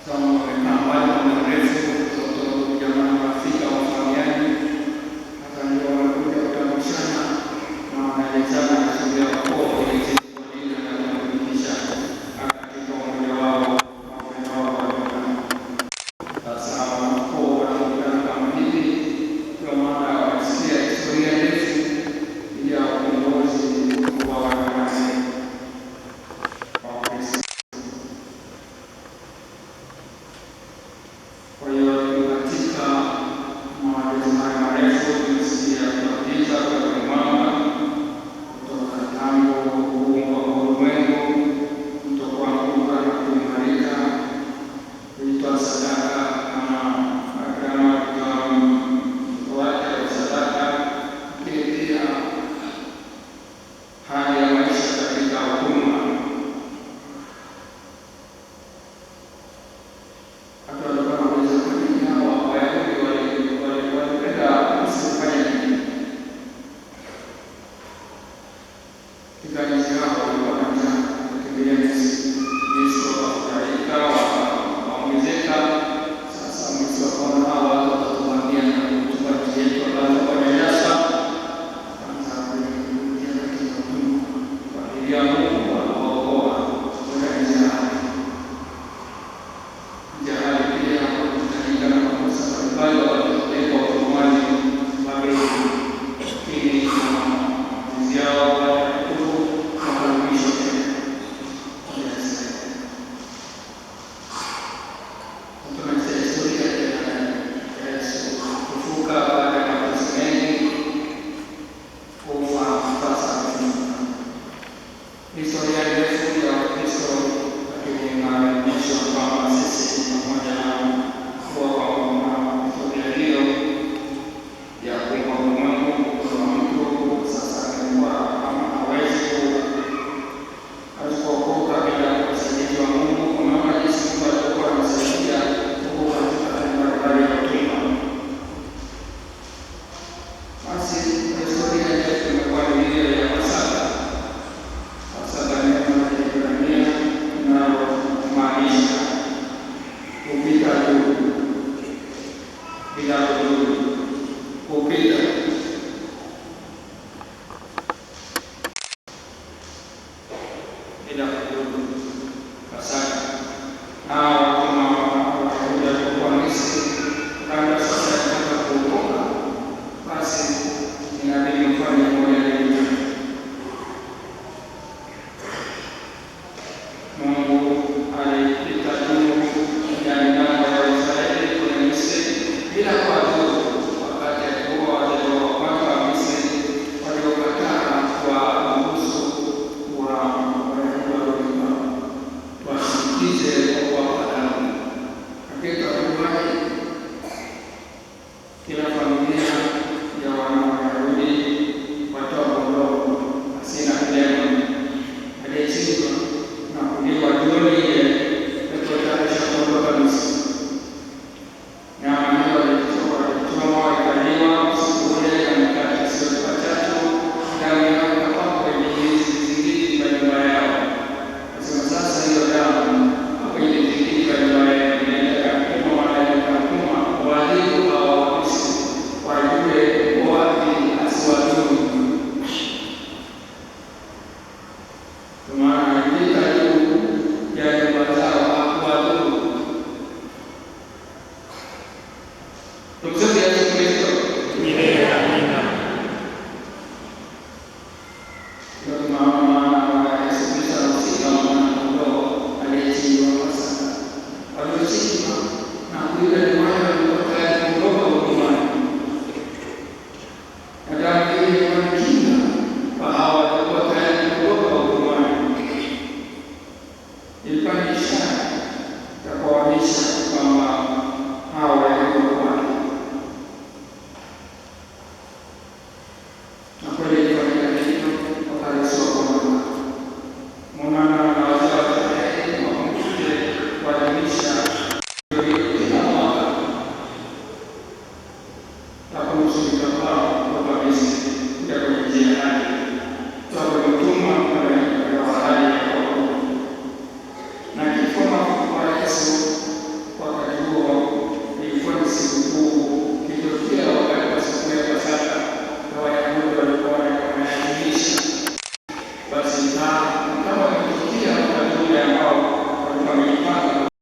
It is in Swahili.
Kama wamekaa mbali kwa muda mrefu, watoto jamaa na marafiki hawafahamiani, hata ndio wanakuja kutambushana na wanaelezana historia ya ukoo ili kuwalinda na kuwaelimisha katika umoja wao na upendo wao kwa Bwana. Sasa ukoo wanakutana kama hivi, kwa maana wanasikia historia ndefu ya uongozi wa wanawake wa Kristo. Kwa hiyo katika maelezo haya marefu tumesikia kuagiza kwa mwanga kutoka tangu kuumbwa kwa ulimwengu, kutokuanguka na kuimarika, kuitoa sadaka kama agano kutoa mtoto wake wa sadaka, lakini pia hali ya maisha katika huduma. Hata walikuwa wanaweza kufanya hawa Wayahudi walipenda kusifanya nini? Katika nchi yao walikuwa na njaa, wakimbilia Misri. Misri wakafurahika, wakaongezeka. Sasa Misri wakaona hawa watu watatuvamia na kutupa nchi yetu, wakaanza kuwanyanyasa, wakaanza kuingia katika utumwa. Walilia Mungu akawaokoa kutoka nchi yao. Jahali pia wakakusanyika na makosa mbalimbali wakapelekwa utumwani Babeli, lakini na maamuzi yao wakarudishwa tena kwa Israeli. Tunasikia historia tena ya Yesu kufufuka baada ya mateso mengi, kufa, sasa kufufuka. Historia ndefu ya Kristo, lakini inaonyesha kwamba sisi pamoja na kuwa kwa historia hiyo ya kuumbwa ulimwengu kwa mtu, sasa amekuwa kama hawezi kuokoka bila usaidizi wa Mungu. Unaona jinsi Mungu alikuwa anasaidia huko katika hali mbalimbali ya utumwa. Basi historia yetu imekuwa ni hiyo ya Pasaka. Pasaka ni neno la Kiebrania linalomaanisha kupita juu, bila kurudi, kupita. Bila kurudi. Pasaka. Hao kama Wayahudi walikuwa Misri, kabla sasa ya kwenda kuokoka, basi inabidi mfanye moja lingine. Mungu alipita juu ya milango ya Israeli kule Misri bila kuwadhuru, wakati alikuwa wazee wa kwanza wa Misri waliokataa kuwaruhusu wasikize kwa damu. Katika Uruguay, kila familia ya Wayahudi watoa kondoo asina kilema aliyechinjwa na kuliwa jioni ile alipotayarisha kuondoka Misri. Nyama hiyo walichoma ikaliwa siku ile na mikate isiyotiwa chachu, damu yao ikapakwa kwenye vizingiti vya nyumba yao. Nasema sasa hiyo damu kwenye vizingiti vya nyumba yao inaenda kapima, wanaenda kapima waadhibu hawa wa Misri wajue wapi asiwadhuru. Kwa maana alipita juu ya nyumba zao hakuwadhuru. Tumsifu Yesu Kristo. Amina. Ndio tunaona Yesu Kristo anahusika na mwana-kondoo aliyechinjwa Pasaka. Waliochinjwa na kuila nyama yao walikuwa tayari kuondoka utumwani. Na damu ile ilikuwa ni kinga kwa hao walikuwa tayari kuondoka utumwani. Ilikuwa ni ishara ya kuwaonyesha